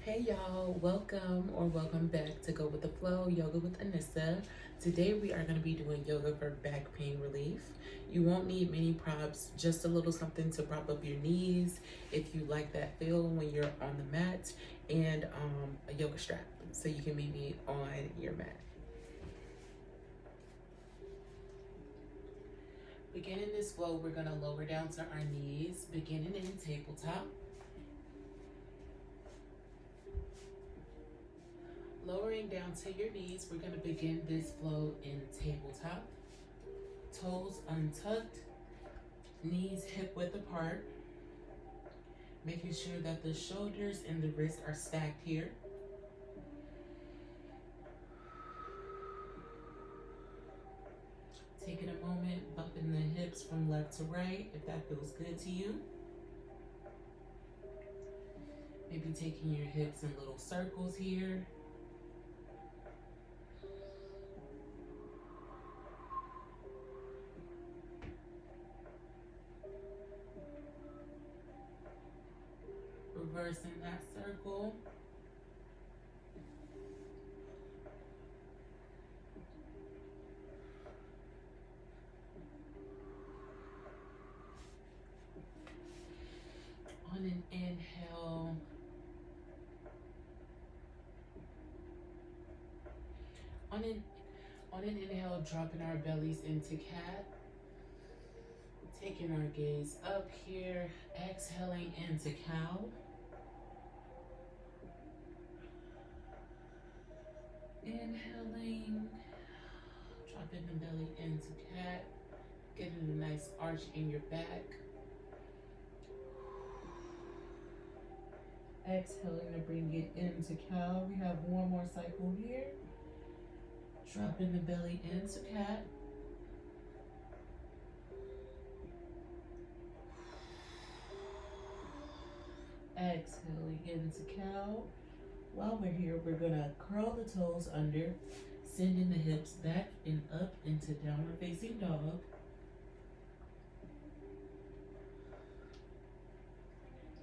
Hey y'all, welcome back to Go With The Flow, Yoga with Anissa. Today we are going to be doing yoga for back pain relief. You won't need many props, just a little something to prop up your knees if you like that feel when you're on the mat, and a yoga strap so you can meet me on your mat. Beginning this flow, we're going to lower down to our knees, beginning in tabletop. Lowering down to your knees, we're going to begin this flow in tabletop. Toes untucked, knees hip width apart. Making sure that the shoulders and the wrists are stacked here. Taking a moment, bumping the hips from left to right if that feels good to you. Maybe taking your hips in little circles here. Reversing that circle. On an inhale, on an inhale, dropping our bellies into cat. Taking our gaze up here, exhaling into cow. Inhaling, dropping the belly into cat, getting a nice arch in your back. Exhaling to bring it into cow. We have one more cycle here. Dropping the belly into cat. Exhaling into cow. While we're here, we're gonna curl the toes under, sending the hips back and up into downward facing dog.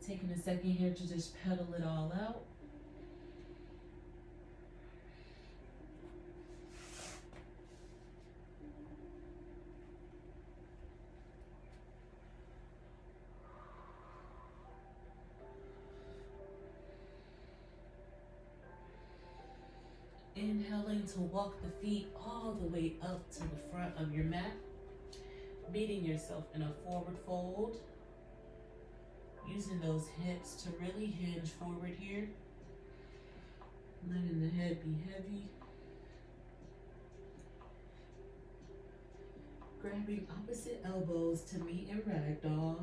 Taking a second here to just pedal it all out. Inhaling to walk the feet all the way up to the front of your mat, meeting yourself in a forward fold, using those hips to really hinge forward here, letting the head be heavy, grabbing opposite elbows to meet in ragdoll.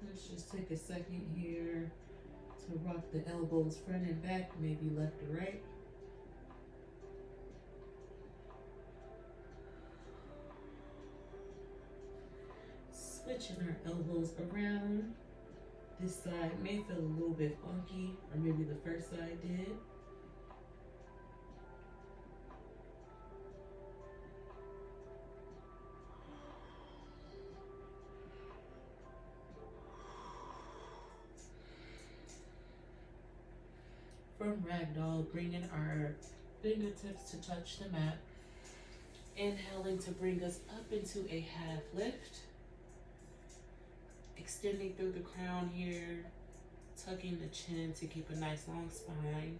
Let's just take a second here to rock the elbows front and back, maybe left to right. Switching our elbows around. This side may feel a little bit funky, or maybe the first side did. From ragdoll, bringing our fingertips to touch the mat. Inhaling to bring us up into a half lift. Extending through the crown here, tucking the chin to keep a nice long spine.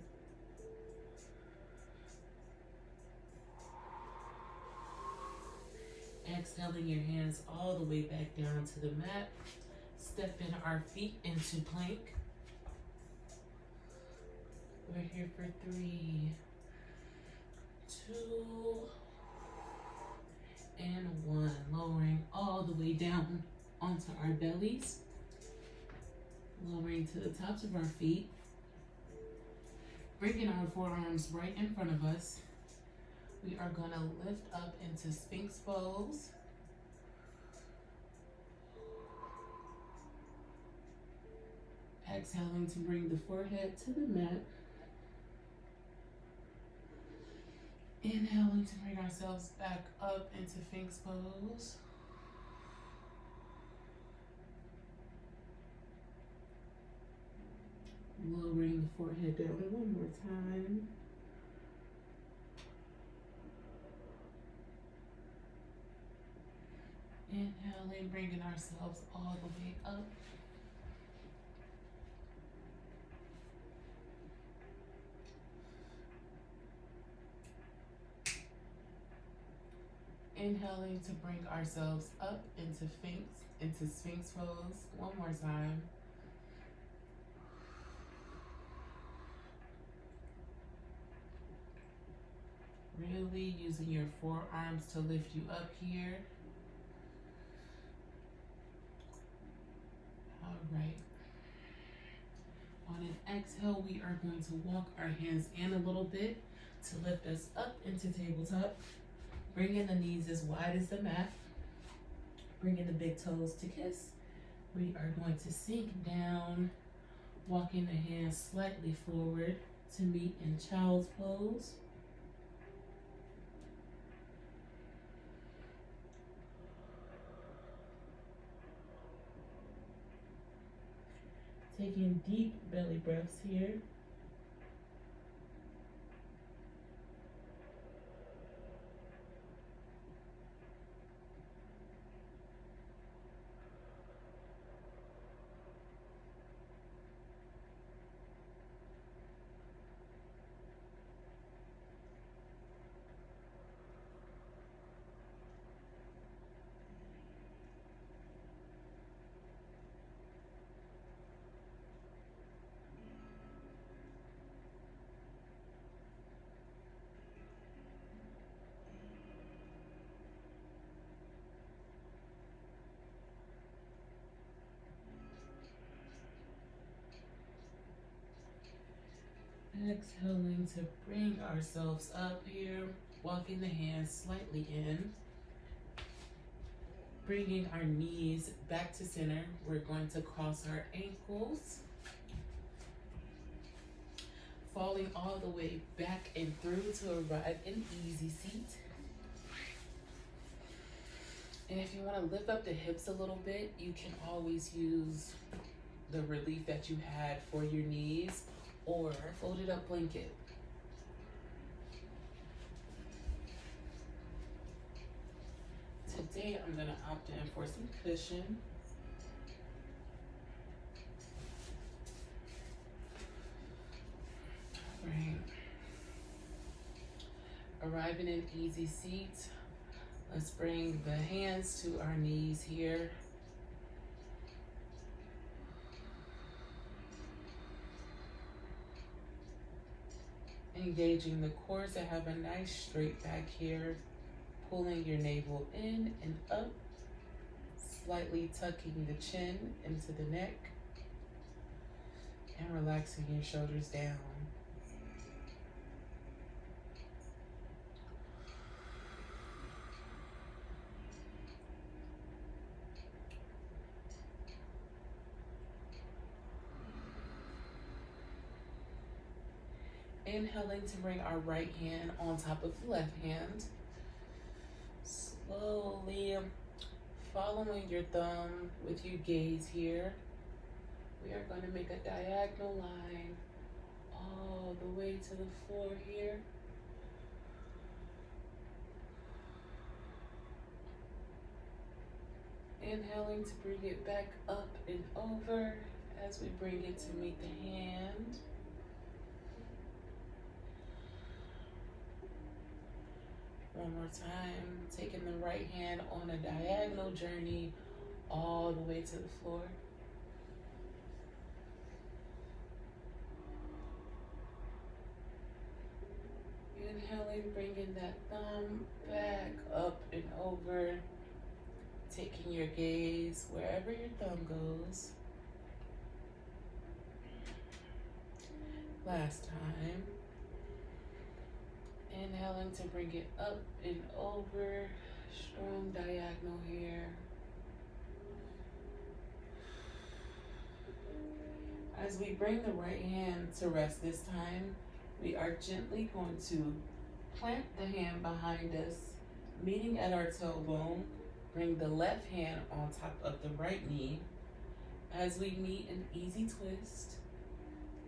Exhaling your hands all the way back down to the mat. Stepping our feet into plank. We're here for 3, 2, and 1. Lowering all the way down onto our bellies. Lowering to the tops of our feet. Bringing our forearms right in front of us. We are going to lift up into Sphinx pose. Exhaling to bring the forehead to the mat. Inhaling to bring ourselves back up into Sphinx pose. Lowering the forehead down one more time. Inhaling, bringing ourselves all the way up. Inhaling to bring ourselves up into Sphinx pose one more time. Really using your forearms to lift you up here. All right. On an exhale, we are going to walk our hands in a little bit to lift us up into tabletop. Bringing the knees as wide as the mat. Bringing the big toes to kiss. We are going to sink down, walking the hands slightly forward to meet in child's pose. Taking deep belly breaths here. Exhaling to bring ourselves up here, walking the hands slightly in. Bringing our knees back to center. We're going to cross our ankles. Falling all the way back and through to arrive in easy seat. And if you want to lift up the hips a little bit, you can always use the relief that you had for your knees or folded up blanket. Today I'm going to opt in for some cushion. All right. Arriving in easy seat. Let's bring the hands to our knees here. Engaging the core to have a nice straight back here. Pulling your navel in and up. Slightly tucking the chin into the neck. And relaxing your shoulders down. Inhaling to bring our right hand on top of the left hand. Slowly following your thumb with your gaze here. We are going to make a diagonal line all the way to the floor here. Inhaling to bring it back up and over as we bring it to meet the hand. One more time, taking the right hand on a diagonal journey all the way to the floor. Inhaling, bringing that thumb back up and over, taking your gaze wherever your thumb goes. Last time. Inhaling to bring it up and over, strong diagonal here. As we bring the right hand to rest this time, we are gently going to plant the hand behind us, meeting at our tailbone. Bring the left hand on top of the right knee. As we meet an easy twist,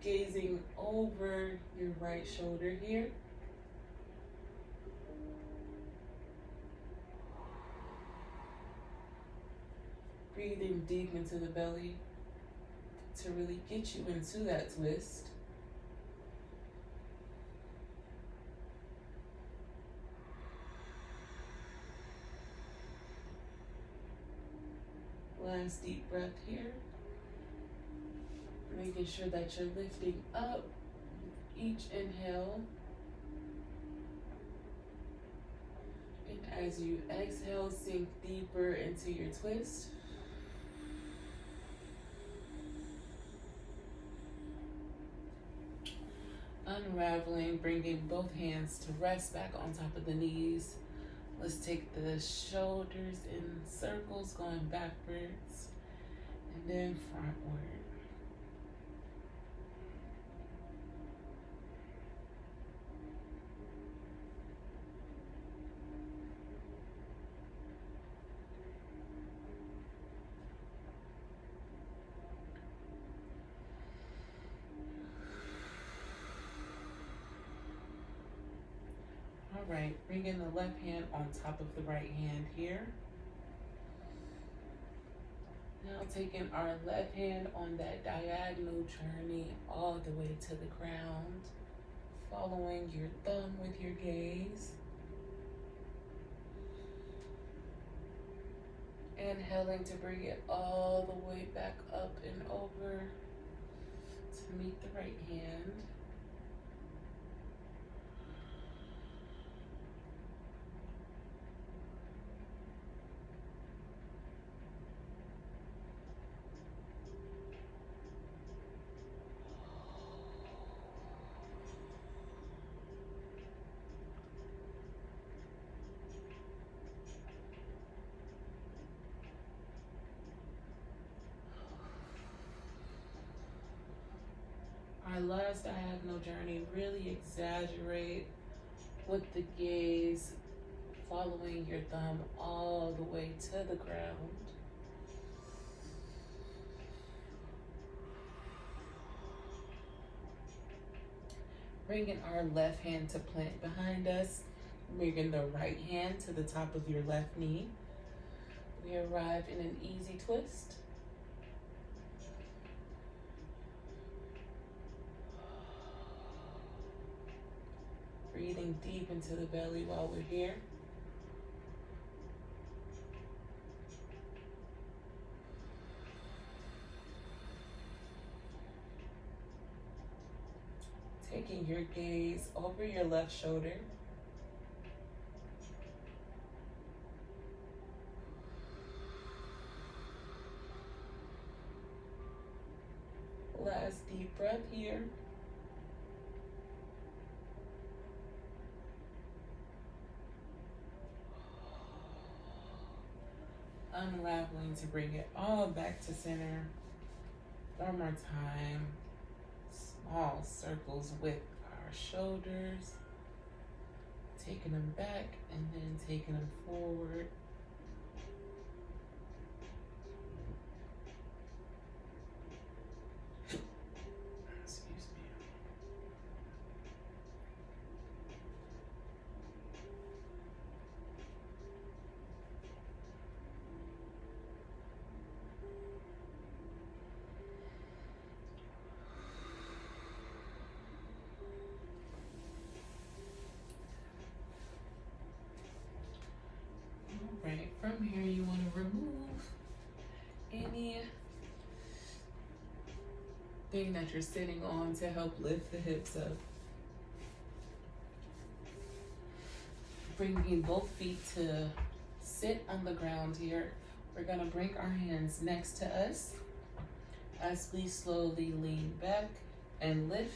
gazing over your right shoulder here. Breathing deep into the belly to really get you into that twist. Last deep breath here. Making sure that you're lifting up each inhale. And as you exhale, sink deeper into your twist. Unraveling, bringing both hands to rest back on top of the knees. Let's take the shoulders in circles going backwards and then frontward. All right, bringing the left hand on top of the right hand here. Now taking our left hand on that diagonal journey all the way to the ground, following your thumb with your gaze. Inhaling to bring it all the way back up and over to meet the right hand. Our last diagonal journey, really exaggerate with the gaze, following your thumb all the way to the ground. Bringing our left hand to plant behind us, bringing the right hand to the top of your left knee. We arrive in an easy twist. Breathing deep into the belly while we're here. Taking your gaze over your left shoulder. Last deep breath here. Unraveling to bring it all back to center. One more time. Small circles with our shoulders. Taking them back and then taking them forward. Excuse me. Right, from here you want to remove anything that you're sitting on to help lift the hips up. Bringing both feet to sit on the ground here. We're going to bring our hands next to us as we slowly lean back and lift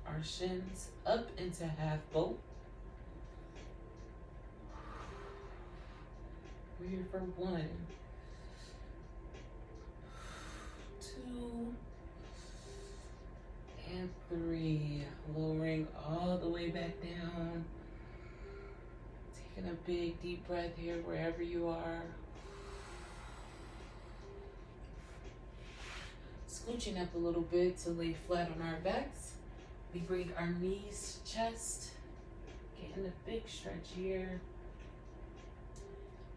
our shins up into half boat. We're here for 1, 2, and 3. Lowering all the way back down. Taking a big deep breath here wherever you are. Scooching up a little bit to lay flat on our backs. We bring our knees, chest, getting a big stretch here.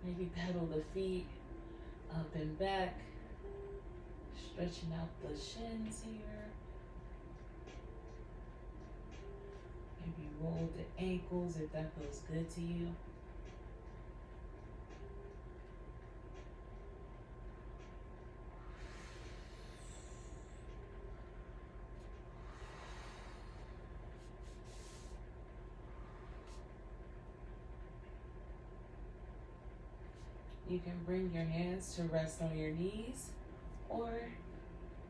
Maybe pedal the feet up and back, stretching out the shins here. Maybe roll the ankles if that feels good to you. You can bring your hands to rest on your knees, or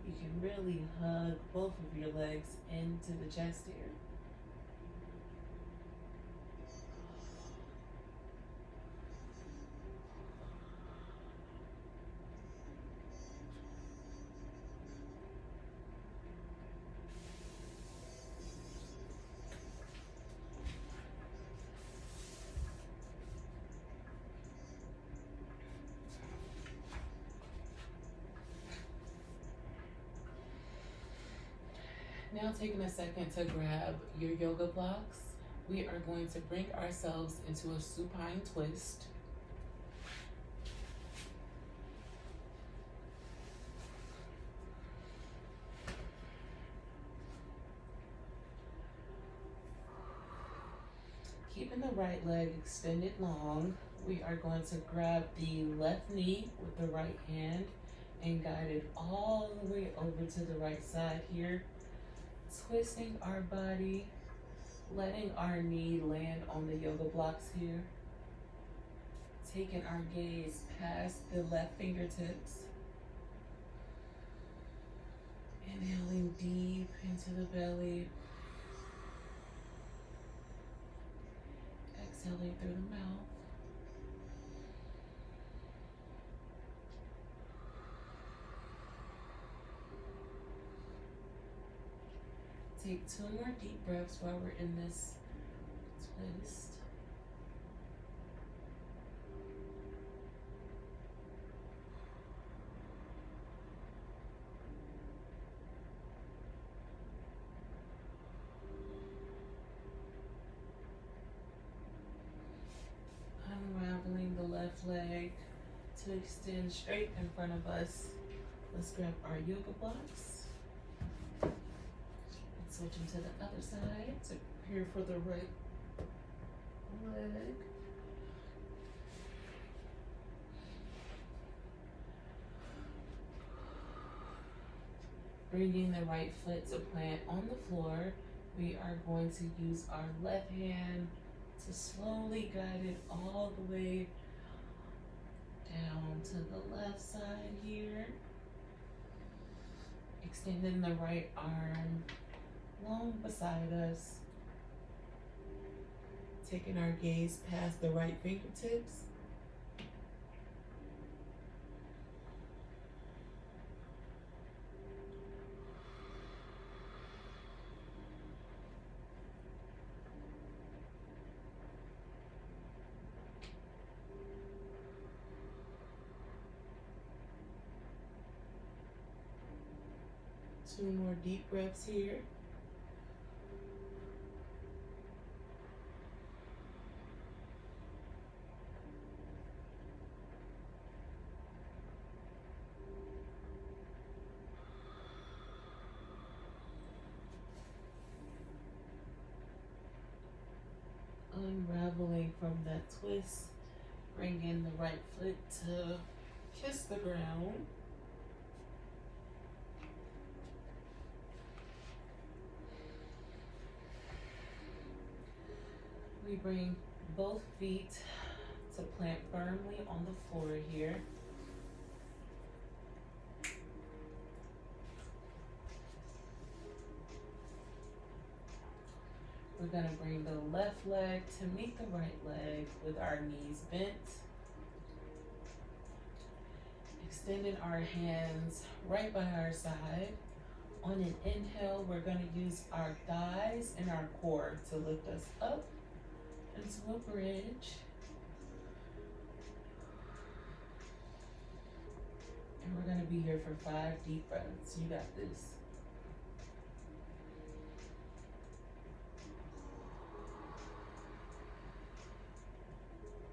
you can really hug both of your legs into the chest here. Now taking a second to grab your yoga blocks, we are going to bring ourselves into a supine twist. Keeping the right leg extended long, we are going to grab the left knee with the right hand and guide it all the way over to the right side here. Twisting our body, letting our knee land on the yoga blocks here. Taking our gaze past the left fingertips. Inhaling deep into the belly. Exhaling through the mouth. Take 2 more deep breaths while we're in this twist. Unraveling the left leg to extend straight in front of us. Let's grab our yoga blocks. Switching to the other side to prepare for the right leg. Bringing the right foot to plant on the floor, we are going to use our left hand to slowly guide it all the way down to the left side here. Extending the right arm long beside us, taking our gaze past the right fingertips. Two more deep breaths here. Unraveling from that twist, bringing the right foot to kiss the ground. We bring both feet to plant firmly on the floor here. We're going to bring the left leg to meet the right leg with our knees bent. Extending our hands right by our side. On an inhale, we're going to use our thighs and our core to lift us up into a bridge. And we're gonna be here for 5 deep breaths. You got this.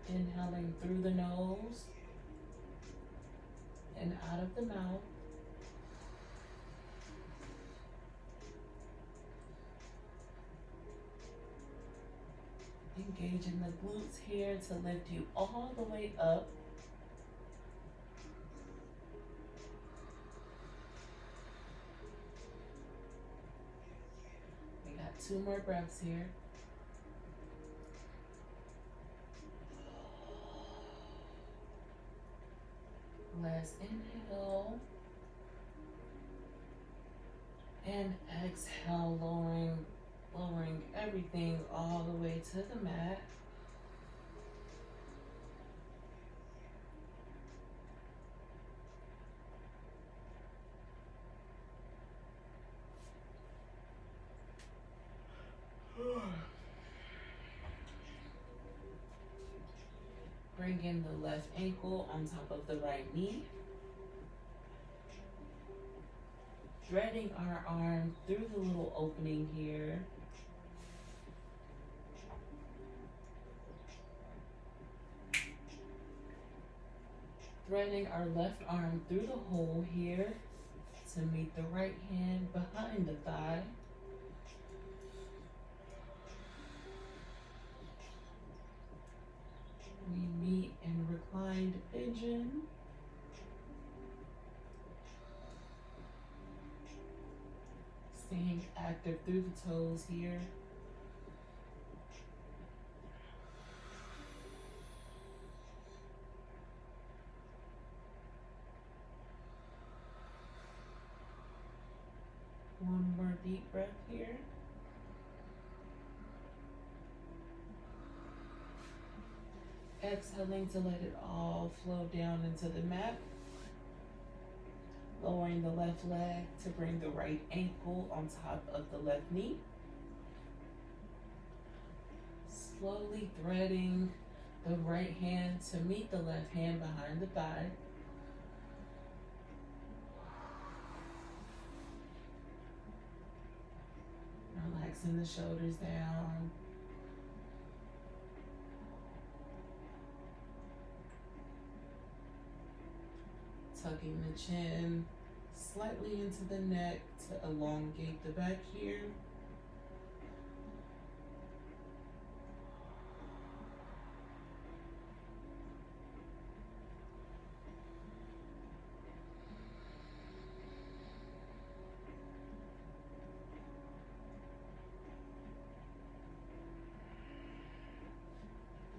Inhaling through the nose and out of the mouth. Engaging the glutes here to lift you all the way up. We got 2 more breaths here. Last inhale. And exhale, lowering everything all the way to the mat. Bring in the left ankle on top of the right knee. Threading our arm through the little opening here. Threading our left arm through the hole here to meet the right hand behind the thigh. We meet in reclined pigeon. Staying active through the toes here. One more deep breath here. Exhaling to let it all flow down into the mat. Lowering the left leg to bring the right ankle on top of the left knee. Slowly threading the right hand to meet the left hand behind the thigh. Relaxing the shoulders down. Tucking the chin slightly into the neck to elongate the back here.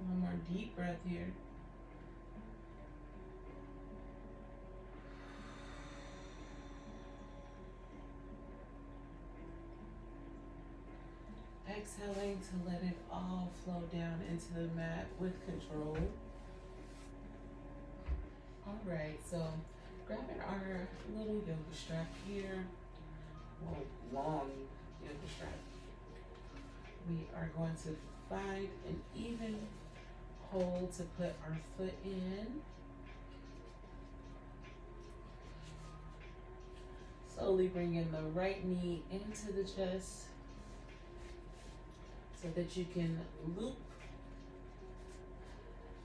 One more deep breath here. Exhaling to let it all flow down into the mat with control. All right, so grabbing our little yoga strap here, well, long yoga strap. We are going to find an even hole to put our foot in. Slowly bringing the right knee into the chest, so that you can loop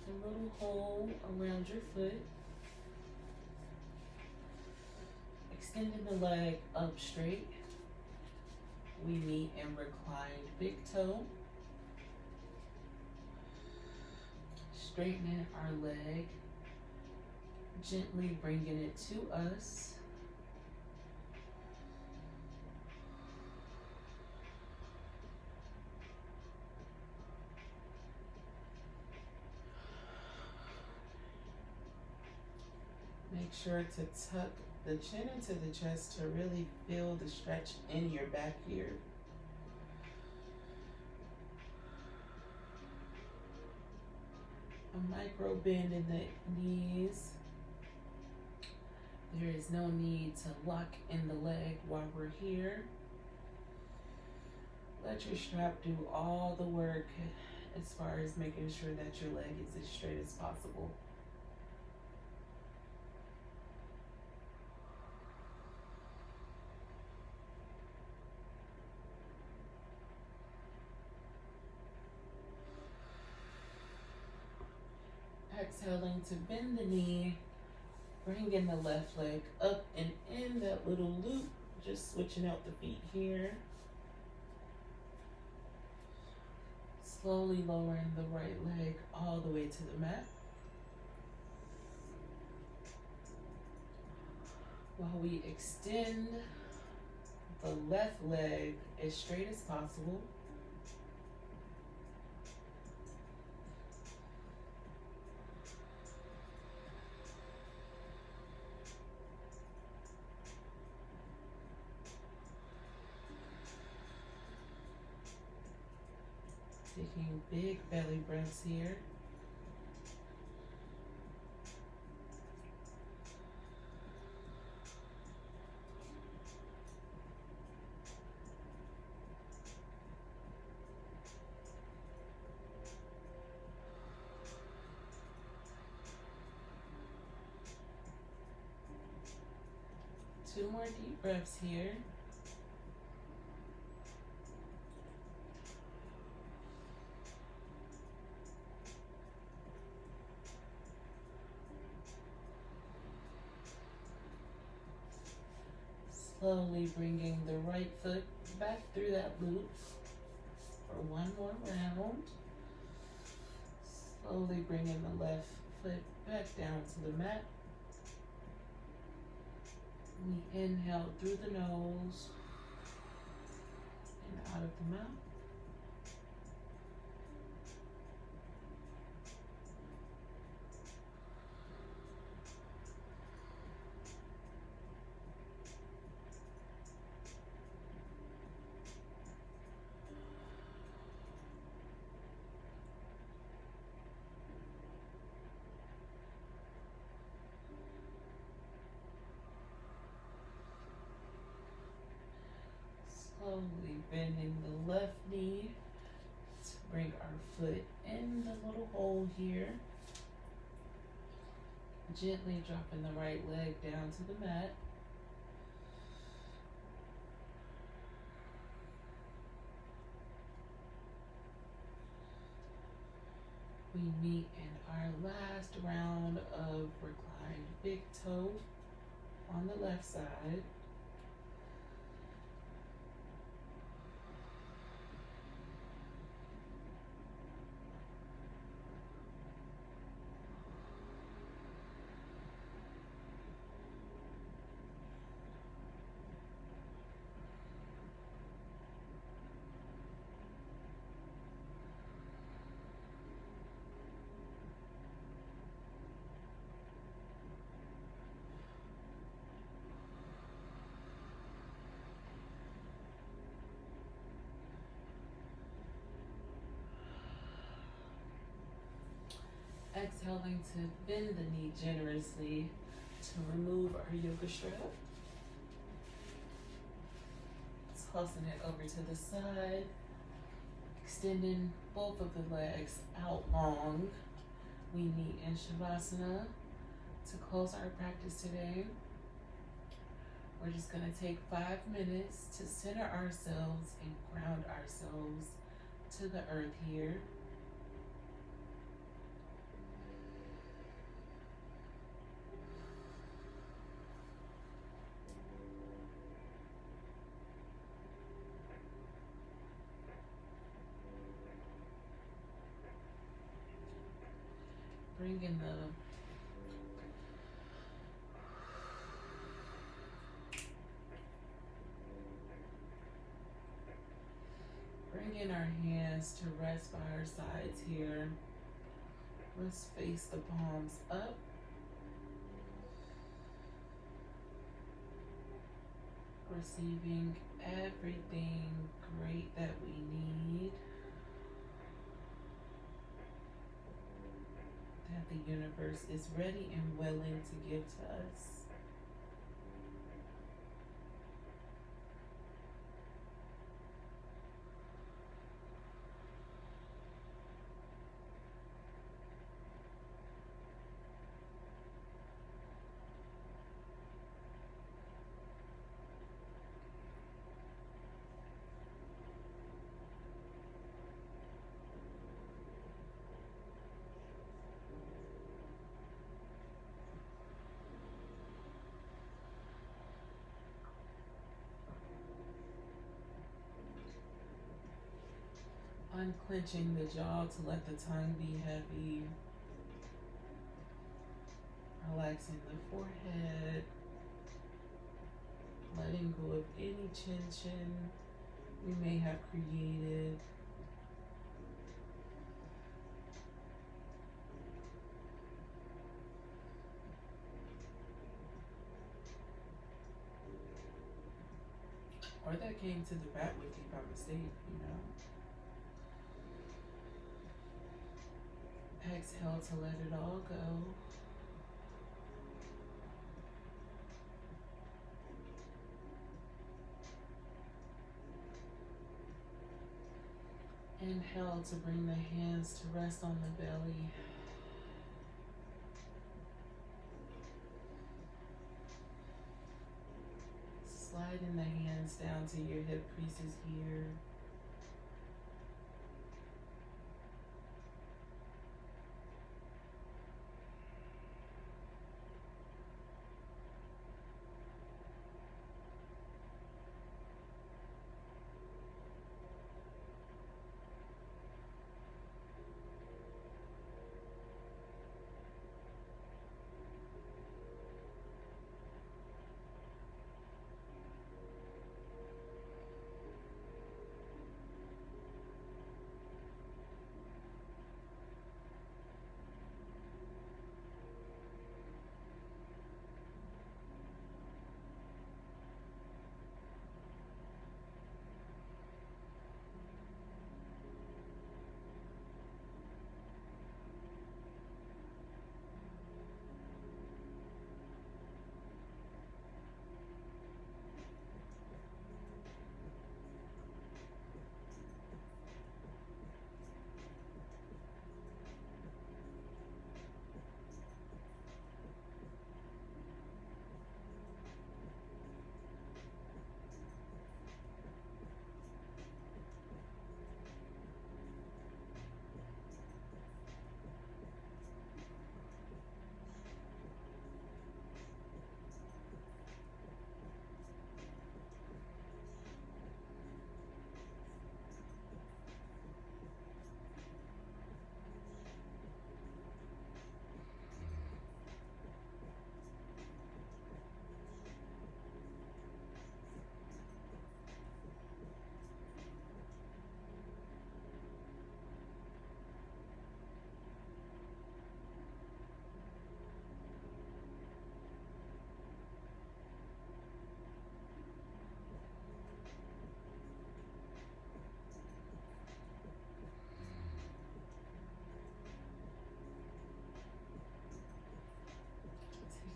a little hole around your foot. Extending the leg up straight. We meet in reclined big toe. Straightening our leg. Gently bringing it to us. Make sure to tuck the chin into the chest to really feel the stretch in your back here. A micro bend in the knees. There is no need to lock in the leg while we're here. Let your strap do all the work as far as making sure that your leg is as straight as possible. Exhaling to bend the knee, bringing the left leg up and in that little loop, just switching out the feet here. Slowly lowering the right leg all the way to the mat. While we extend the left leg as straight as possible. Taking big belly breaths here. Two more deep breaths here. Slowly bringing the right foot back through that loop for one more round. Slowly bringing the left foot back down to the mat. We inhale through the nose and out of the mouth. Slowly bending the left knee to bring our foot in the little hole here. Gently dropping the right leg down to the mat. We meet in our last round of reclined big toe on the left side. Exhaling to bend the knee generously to remove our yoga strap. Tossing it over to the side. Extending both of the legs out long. We meet in Shavasana to close our practice today. We're just going to take 5 minutes to center ourselves and ground ourselves to the earth here. Bringing our hands to rest by our sides here. Let's face the palms up. Receiving everything great that we need. That the universe is ready and willing to give to us. Unclenching the jaw to let the tongue be heavy. Relaxing the forehead. Letting go of any tension we may have created. Or that came to the back with you by mistake, you know. Exhale to let it all go. Inhale to bring the hands to rest on the belly. Sliding the hands down to your hip creases here.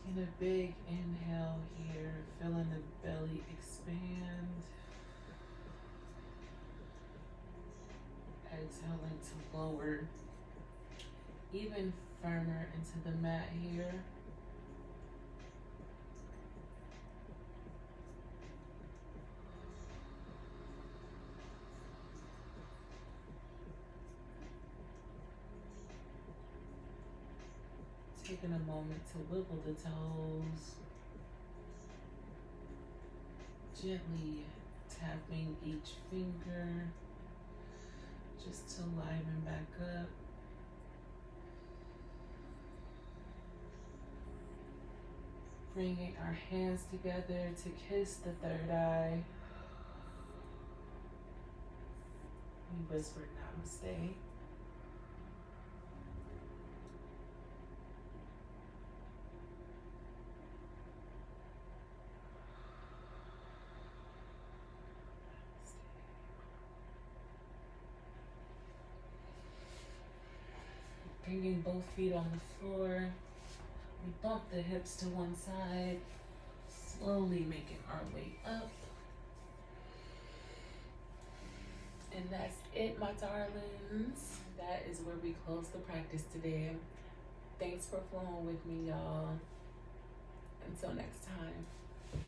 Taking a big inhale here, feeling the belly expand. Exhaling to lower even firmer into the mat here. Taking a moment to wiggle the toes. Gently tapping each finger just to liven back up. Bringing our hands together to kiss the third eye. We whisper namaste. Bringing both feet on the floor. We bump the hips to one side, slowly making our way up. And that's it, my darlings. That is where we close the practice today. Thanks for flowing with me, y'all. Until next time.